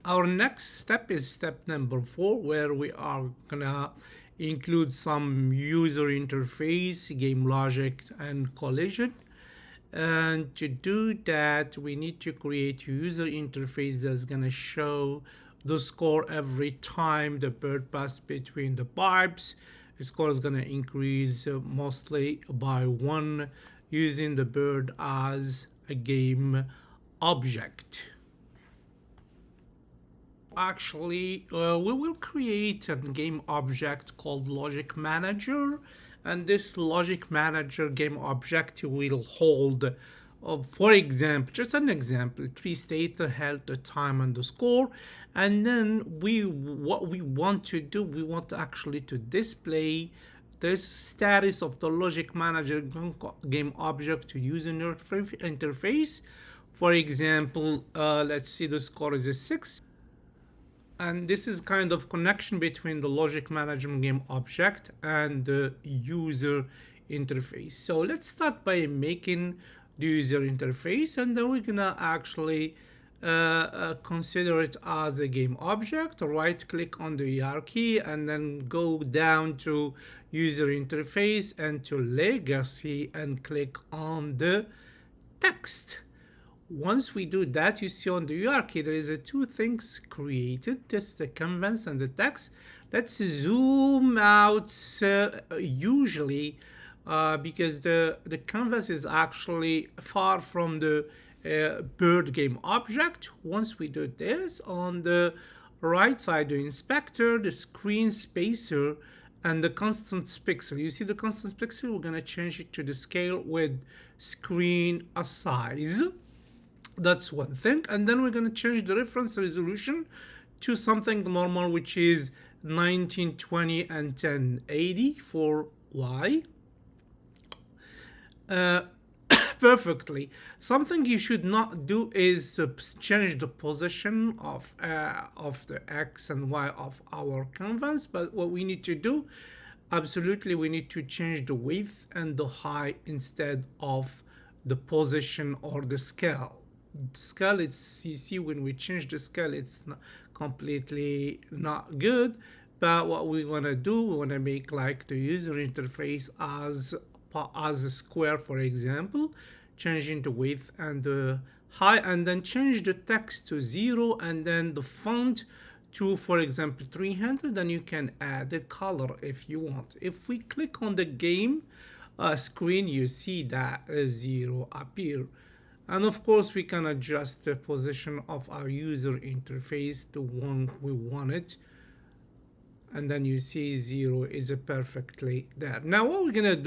Our next step is step number 4, where we are gonna include some user interface, game logic, and collision. And to do that, we need to create a user interface that's gonna show the score every time the bird passes between the pipes. The score is gonna increase mostly by 1 using the bird as a game object. Actually, we will create a game object called logic manager, and this logic manager game object will hold, for example, just an example, 3 states: the health, the time, and the score. And then what we want to do, we want actually to display this status of the logic manager game object to user interface. For example, let's see, the score is a 6. And this is kind of connection between the logic management game object and the user interface. So let's start by making the user interface, and then we're gonna actually consider it as a game object. Right click on the ER key and then go down to user interface and to legacy and click on the text. Once we do that, you see on the UR key there is 2 things created. That's the canvas and the text. Let's zoom out usually because the canvas is actually far from the bird game object. Once we do this, on the right side, the inspector, the screen spacer, and the constant pixel. You see the constant pixel? We're gonna change it to the scale with screen size. That's one thing. And then we're going to change the reference resolution to something normal, which is 1920 and 1080 for Y. Perfectly. Something you should not do is change the position of the X and Y of our canvas. But what we need to do, absolutely, we need to change the width and the height instead of the position or the scale. Scale, it's, you see, when we change the scale, it's not completely not good. But what we want to do, we want to make like the user interface as a square, for example, changing the width and the height, and then change the text to 0 and then the font to, for example, 300. Then you can add a color if you want. If we click on the game screen, you see that 0 appear. And of course, we can adjust the position of our user interface to one we want it. And then you see 0 is perfectly there. Now what we're gonna do